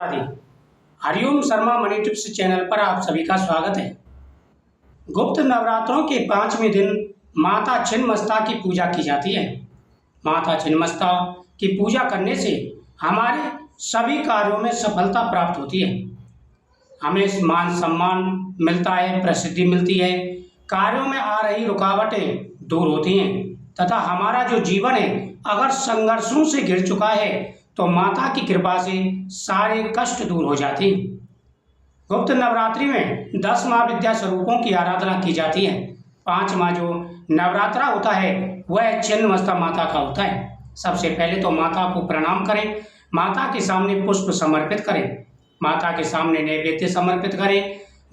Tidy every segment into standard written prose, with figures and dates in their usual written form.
आदि Hariom Sharma money tips channel पर आप सभी का स्वागत है। गुप्त नवरात्रों के 5वें दिन माता छिन्नमस्ता की पूजा की जाती है। माता छिन्नमस्ता की पूजा करने से हमारे सभी कार्यों में सफलता प्राप्त होती है। हमें मान सम्मान मिलता है, प्रसिद्धि मिलती है, कार्यों में आ रही रुकावटें दूर होती हैं तथा हमारा जो जीवन है अगर संघर्षों से घिर चुका है तो माता की कृपा से सारे कष्ट दूर हो जाते हैं। गुप्त नवरात्रि में 10 माँ विद्या स्वरूपों की आराधना की जाती है। 5वां जो नवरात्रा होता है वह छिन्नमस्ता माता का होता है। सबसे पहले तो माता को प्रणाम करें, माता के सामने पुष्प समर्पित करें, माता के सामने नैवेद्य समर्पित करें,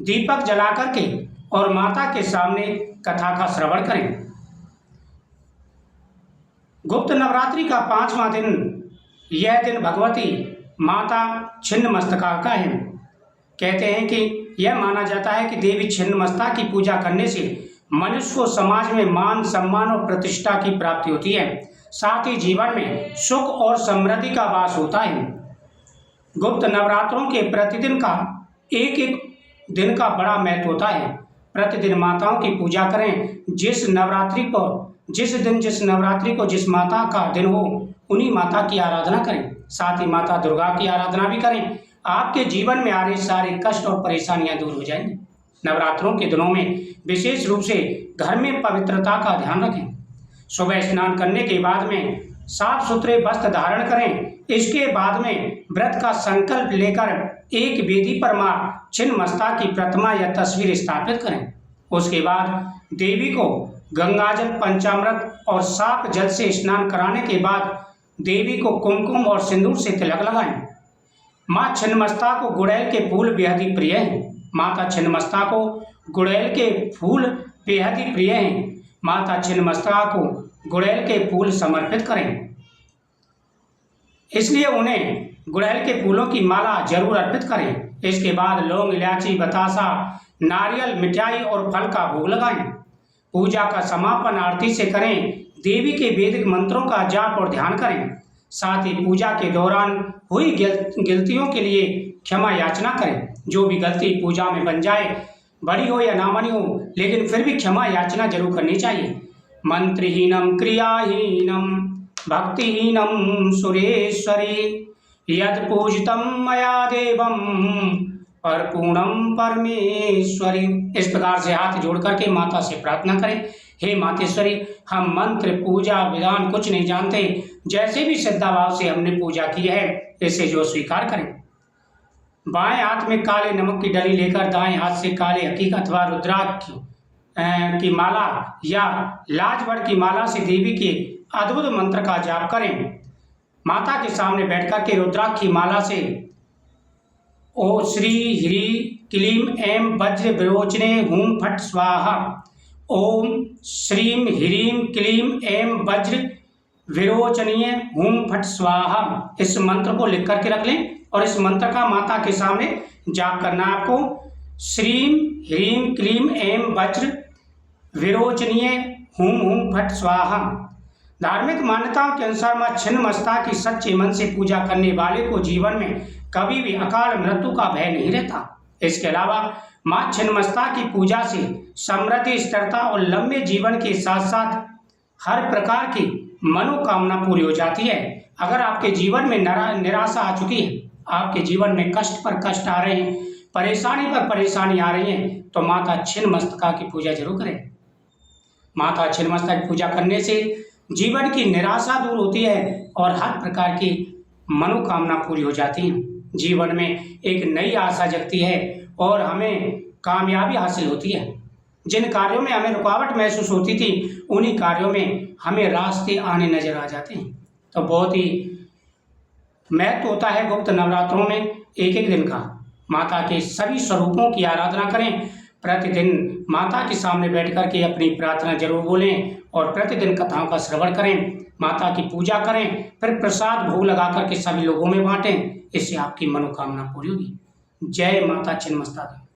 दीपक जला करके और माता के सामने कथा का श्रवण करें। गुप्त नवरात्रि का 5वां दिन, यह दिन भगवती माता छिन्नमस्तिका का है। कहते हैं कि यह माना जाता है कि देवी छिन्नमस्ता की पूजा करने से मनुष्य को समाज में मान सम्मान और प्रतिष्ठा की प्राप्ति होती है, साथ ही जीवन में सुख और समृद्धि का वास होता है। गुप्त नवरात्रों के प्रतिदिन का एक एक दिन का बड़ा महत्व होता है। प्रतिदिन माताओं की पूजा करें। जिस नवरात्रि को जिस माता का दिन हो उन्हीं माता की आराधना करें। साथ ही माता दुर्गा की आराधना भी करें। आपके जीवन में आ रहे सारे कष्ट और परेशानियां दूर हो जाएंगी। नवरात्रों के दिनों में विशेष रूप से घर में पवित्रता का ध्यान रखें। सुबह स्नान करने के बाद में साफ सुथरे वस्त्र धारण करें। इसके बाद में व्रत का संकल्प लेकर एक वेदी पर मां छिन्नमस्ता की प्रतिमा या तस्वीर स्थापित करें। उसके बाद देवी को गंगाजल, पंचामृत और साफ जल से स्नान कराने के बाद देवी को कुमकुम और सिंदूर से तिलक लगाएं। मां छिन्नमस्ता को गुड़ैल के फूल बेहद ही प्रिय हैं। माता छिन्नमस्ता को गुड़ैल के फूल बेहद ही प्रिय हैं। माता छिन्नमस्ता को गुड़ैल के फूल समर्पित करें, इसलिए उन्हें गुड़ैल के फूलों की माला जरूर अर्पित करें। इसके बाद लौंग, इलायची, बतासा, नारियल, मिठाई और फल का भोग लगाएं। पूजा का समापन आरती से करें। देवी के वैदिक मंत्रों का जाप और ध्यान करें। साथ ही पूजा के दौरान हुई गलतियों के लिए क्षमा याचना करें। जो भी गलती पूजा में बन जाए, बड़ी हो या ना बनी हो, लेकिन फिर भी क्षमा याचना जरूर करनी चाहिए। मंत्रहीनम क्रियाहीनम भक्तिहीनम सुरेश्वरी यद पूजितम मया देवम परपूर्णम परमेश्वरी। इस प्रकार से हाथ जोड़ करके माता से प्रार्थना करें, हे मातेश्वरी, हम मंत्र, पूजा, विधान कुछ नहीं जानते, जैसे भी श्रद्धा भाव से हमने पूजा की है इसे जो स्वीकार करें। बाएं हाथ में काले नमक की डली लेकर दाएं हाथ से काले हकीक अथवा रुद्राक्ष की माला या लाजवड़ की माला से देवी के अद्भुत मंत्र का जाप करें। माता के सामने बैठकर के रुद्राक्ष की माला से ओ श्री ह्री क्लीम ऐं वज्र विरोचने हुम फट स्वाहा, ओम श्रीम ह्रीम क्लीम ऐं वज्र विरोचनीय हुम फट स्वाहा। इस मंत्र को लिख करके रख लें और इस मंत्र का माता के सामने जाप करना है आपको। श्रीम ह्रीम क्लीम ऐं वज्र विरोचनीय हुम हुम फट स्वाहा। धार्मिक मान्यताओं के अनुसार मां छिन्नमस्ता की सच्चे मन से पूजा करने वाले को जीवन में कभी भी अकाल मृत्यु का भय नहीं रहता। इसके अलावा मां छिन्नमस्ता की पूजा से समृद्धि, स्थिरता और लंबे जीवन के साथ साथ हर प्रकार की मनोकामना पूरी हो जाती है। अगर आपके जीवन में निराशा आ चुकी है, आपके जीवन में कष्ट पर कष्ट आ रहे हैं, परेशानी पर परेशानी आ रही है, तो माता छिन्नमस्तिका की पूजा जरूर करें। माता छिन्नमस्ता की पूजा करने से जीवन की निराशा दूर होती है और हर प्रकार की मनोकामना पूरी हो जाती है। जीवन में एक नई आशा जगती है और हमें कामयाबी हासिल होती है। जिन कार्यों में हमें रुकावट महसूस होती थी उन्हीं कार्यों में हमें रास्ते आने नजर आ जाते हैं। तो बहुत ही महत्व होता है गुप्त नवरात्रों में एक एक दिन का। माता के सभी स्वरूपों की आराधना करें। प्रतिदिन माता के सामने बैठ कर के अपनी प्रार्थना जरूर बोलें और प्रतिदिन कथाओं का श्रवण करें, माता की पूजा करें, फिर प्रसाद भोग लगा करके सभी लोगों में बांटें। इससे आपकी मनोकामना पूरी होगी। जय माता छिन्नमस्ता।